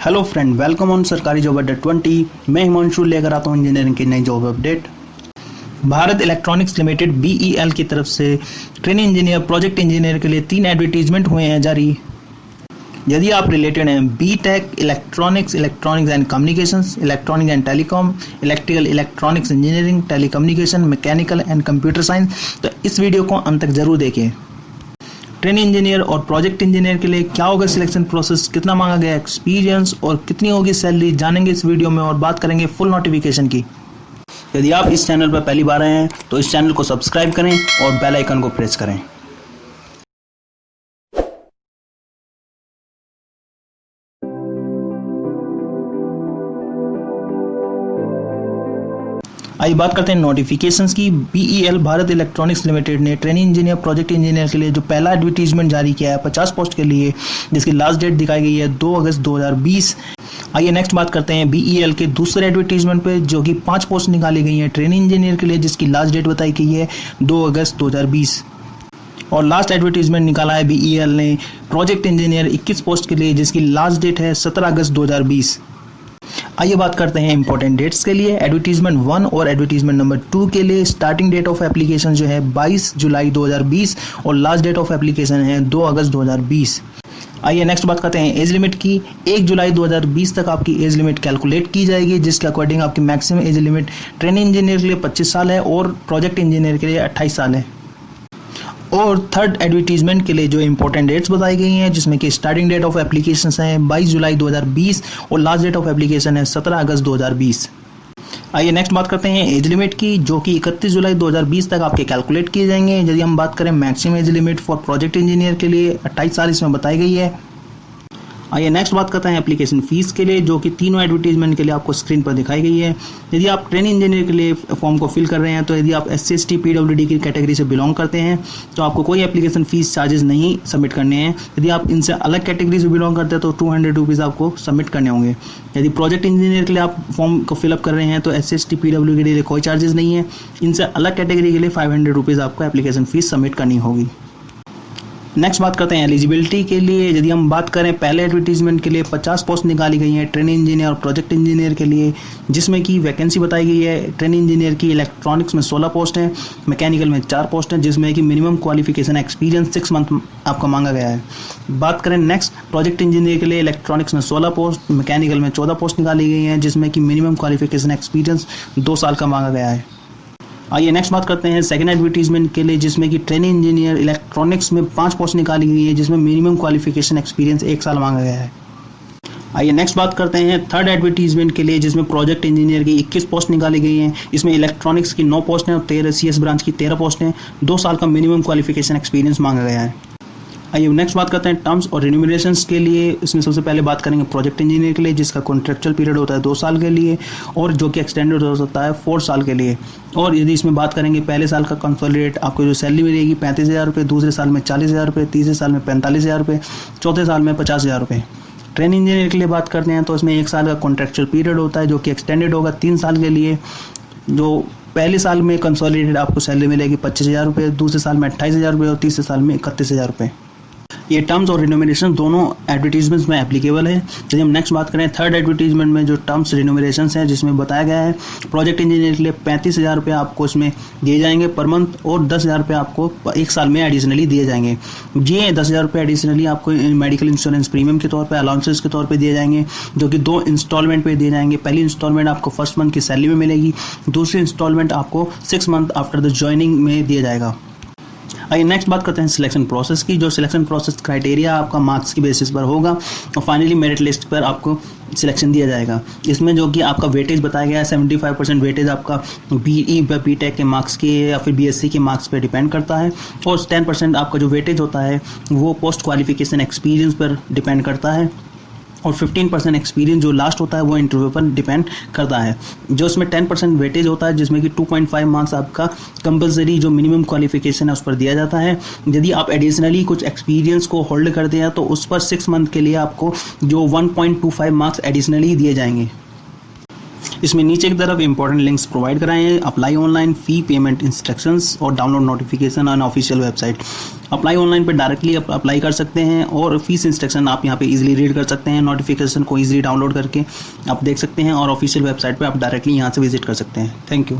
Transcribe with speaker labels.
Speaker 1: Hello friend, welcome on सरकारी job अड्डा 20। मैं हिमांशु लेकर आता हूँ इंजीनियरिंग की नई job update. Bharat electronics limited BEL की तरफ से ट्रेनिंग इंजीनियर, प्रोजेक्ट इंजीनियर के लिए 3 एडवर्टीजमेंट हुए हैं जारी। यदि आप रिलेटेड हैं BTech, electronics and communications, electronic and telecom, electrical electronics engineering, telecommunication, mechanical and computer science, तो इस वीडियो को अंत तक जरूर देखें। ट्रेनिंग इंजीनियर और प्रोजेक्ट इंजीनियर के लिए क्या होगा सिलेक्शन प्रोसेस, कितना मांगा गया एक्सपीरियंस और कितनी होगी सैलरी, जानेंगे इस वीडियो में और बात करेंगे फुल नोटिफिकेशन की। यदि आप इस चैनल पर पहली बार आए हैं तो इस चैनल को सब्सक्राइब करें और बेल आइकन को प्रेस करें। आइए बात करते हैं नोटिफिकेशंस की। BEL भारत इलेक्ट्रॉनिक्स लिमिटेड ने ट्रेनिंग इंजीनियर, प्रोजेक्ट इंजीनियर के लिए जो पहला एडवर्टीजमेंट जारी किया है 50 पोस्ट के लिए, जिसकी लास्ट डेट दिखाई गई है 2 अगस्त 2020। आइए नेक्स्ट बात करते हैं BEL के दूसरे एडवर्टीजमेंट पे, जो कि 5 पोस्ट निकाली गई हैं ट्रेनिंग इंजीनियर के लिए, जिसकी लास्ट डेट बताई गई है 2 अगस्त 2020। और लास्ट एडवर्टीजमेंट निकाला है BEL ने प्रोजेक्ट इंजीनियर 21 पोस्ट के लिए, जिसकी लास्ट डेट है 17 अगस्त 2020। आइए बात करते हैं इंपॉर्टेंट डेट्स के लिए। एडवर्टीजमेंट 1 और एडवर्टीजमेंट नंबर 2 के लिए स्टार्टिंग डेट ऑफ एप्लीकेशन जो है 22 जुलाई 2020 और लास्ट डेट ऑफ एप्लीकेशन है 2 अगस्त 2020। आइए नेक्स्ट बात करते हैं एज लिमिट की। 1 जुलाई 2020 तक आपकी एज लिमिट कैलकुलेट की जाएगी, जिसके अकॉर्डिंग आपकी maximum age limit training engineer के लिए 25 साल है और प्रोजेक्ट इंजीनियर के लिए 28 साल है। और थर्ड एडवर्टीजमेंट के लिए जो इंपॉर्टेंट डेट्स बताई गई हैं, जिसमें कि स्टार्टिंग डेट ऑफ एप्लीकेशन है 22 जुलाई 2020 और लास्ट डेट ऑफ एप्लीकेशन है 17 अगस्त 2020। आइए नेक्स्ट बात करते हैं एज लिमिट की, जो कि 31 जुलाई 2020 तक आपके कैलकुलेट किए जाएंगे। यदि हम बात करें maximum age limit for project engineer के लिए 28 साल इसमें बताई गई है। आइए नेक्स्ट बात करते हैं एप्लीकेशन फीस के लिए, जो कि तीनों एडवर्टीजमेंट के लिए आपको स्क्रीन पर दिखाई गई है। यदि आप ट्रेनिंग इंजीनियर के लिए फॉर्म को फिल कर रहे हैं, तो यदि आप SC ST PWD की कैटेगरी से बिलोंग करते हैं तो आपको कोई एप्लीकेशन फीस चार्जेस नहीं सबमिट करने हैं। यदि आप इनसे अलग कैटेगरी से बिलोंग करते हैं तो 200 रुपीज़ आपको सबमिट करने होंगे। यदि प्रोजेक्ट इंजीनियर के लिए आप फॉर्म को फिलअप कर रहे हैं तो SC ST PWD के लिए कोई चार्जेस नहीं है। इनसे अलग कैटेगरी के लिए 500 रुपीज़ आपको एप्लीकेशन फीस सबमिट करनी होगी। नेक्स्ट बात करते हैं एलिजिबिलिटी के लिए। यदि हम बात करें पहले एडवर्टीजमेंट के लिए 50 पोस्ट निकाली गई हैं ट्रेनिंग इंजीनियर और प्रोजेक्ट इंजीनियर के लिए, जिसमें कि वैकेंसी बताई गई है ट्रेनिंग इंजीनियर की इलेक्ट्रॉनिक्स में 16 पोस्ट हैं, मैकेनिकल में 4 पोस्ट हैं, जिसमें कि मिनिमम क्वालिफिकेशन एक्सपीरियंस 6 मंथ आपका मांगा गया है। बात करें नेक्स्ट प्रोजेक्ट इंजीनियर के लिए, इलेक्ट्रॉनिक्स में 16 पोस्ट, मैकेनिकल में 14 पोस्ट निकाली गई हैं, जिसमें कि मिनिमम क्वालिफिकेशन एक्सपीरियंस 2 साल का मांगा गया है। आइए नेक्स्ट बात करते हैं सेकंड एडवर्टीजमेंट के लिए, जिसमें कि ट्रेनिंग इंजीनियर इलेक्ट्रॉनिक्स में 5 पोस्ट निकाली गई है, जिसमें मिनिमम क्वालिफिकेशन एक्सपीरियंस 1 साल मांगा गया है। आइए नेक्स्ट बात करते हैं थर्ड एडवर्टीजमेंट के लिए, जिसमें प्रोजेक्ट इंजीनियर की 21 पोस्ट निकाली गई हैं। इसमें इलेक्ट्रॉनिक्स की 9 पोस्ट हैं और 13 CS ब्रांच की 13 पोस्ट हैं। 2 साल का मिनिमम क्वालिफिकेशन एक्सपीरियंस मांगा गया है। आइए नेक्स्ट बात करते हैं टर्म्स और रिन्यूमरेशंस के लिए। इसमें सबसे पहले बात करेंगे प्रोजेक्ट इंजीनियर के लिए, जिसका कॉन्ट्रेक्चुअल पीरियड होता है 2 साल के लिए और जो कि एक्सटेंडेड हो सकता है 4 साल के लिए। और यदि इसमें बात करेंगे पहले साल का कंसोलिडेट आपको जो सैलरी मिलेगी 35,000 रुपये, दूसरे साल में 40,000 रुपये, तीसरे साल में 45,000 रुपये, चौथे साल में 50,000 रुपये। ट्रेनिंग इंजीनियर के लिए बात करते हैं तो इसमें 1 साल का कॉन्ट्रेक्चुअल पीरियड होता है, जो कि एक्सटेंडेड होगा 3 साल के लिए। जो पहले साल में कंसोलिडेटेड आपको सैलरी मिलेगी 25,000 रुपये, दूसरे साल में 28,000 रुपये और तीसरे साल में 31,000 रुपये। ये टर्म्स और रिन्यूमरेशन दोनों एडवर्टीजमेंट्स में एप्लीकेबल है। यदि हम नेक्स्ट बात करें थर्ड एडवर्टीजमेंट में जो टर्म्स रिन्यूमरेशंस हैं, जिसमें बताया गया है प्रोजेक्ट इंजीनियर के लिए 35,000 रुपये आपको इसमें दिए जाएंगे पर मंथ और 10,000 रुपये आपको 1 साल में एडिशनली दिए जाएंगे। ये 10,000 रुपये एडिशनली आपको मेडिकल इंश्योरेंस प्रीमियम के तौर पर, अलाउंसेस के तौर पर दिए जाएंगे, जो कि 2 इंस्टॉलमेंट पे दिए जाएंगे। पहली इंस्टॉलमेंट आपको फर्स्ट मंथ की सैलरी में मिलेगी, दूसरी इंस्टॉलमेंट आपको 6 मंथ आफ्टर द ज्वाइनिंग में दिया जाएगा। आइए नेक्स्ट बात करते हैं सिलेक्शन प्रोसेस की। जो सिलेक्शन प्रोसेस क्राइटेरिया आपका मार्क्स की बेसिस पर होगा और फाइनली मेरिट लिस्ट पर आपको सिलेक्शन दिया जाएगा। इसमें जो कि आपका वेटेज बताया गया है 75% वेटेज आपका BE BTech के मार्क्स के या फिर BSc के मार्क्स पर डिपेंड करता है और 10% आपका जो वेटेज होता है वो पोस्ट क्वालिफिकेशन एक्सपीरियंस पर डिपेंड करता है और 15% एक्सपीरियंस जो लास्ट होता है वो इंटरव्यू पर डिपेंड करता है। जो इसमें 10% वेटेज होता है, जिसमें कि 2.5 मार्क्स आपका कंपलसरी जो मिनिमम क्वालिफिकेशन है उस पर दिया जाता है। यदि आप एडिशनली कुछ एक्सपीरियंस को होल्ड करते हैं तो उस पर 6 मंथ के लिए आपको जो 1.25 मार्क्स एडिशनली दिए जाएंगे। इसमें नीचे की तरफ इंपॉर्टेंट लिंक्स प्रोवाइड कराए हैं, apply online, fee payment instructions और download notification on official website. Apply online पे डायरेक्टली अप्लाई कर सकते हैं और फीस इंस्ट्रक्शन आप यहाँ पे इजीली रीड कर सकते हैं, नोटिफिकेशन को इजीली डाउनलोड करके आप देख सकते हैं और ऑफिशियल वेबसाइट पे आप डायरेक्टली यहाँ से विजिट कर सकते हैं। Thank you.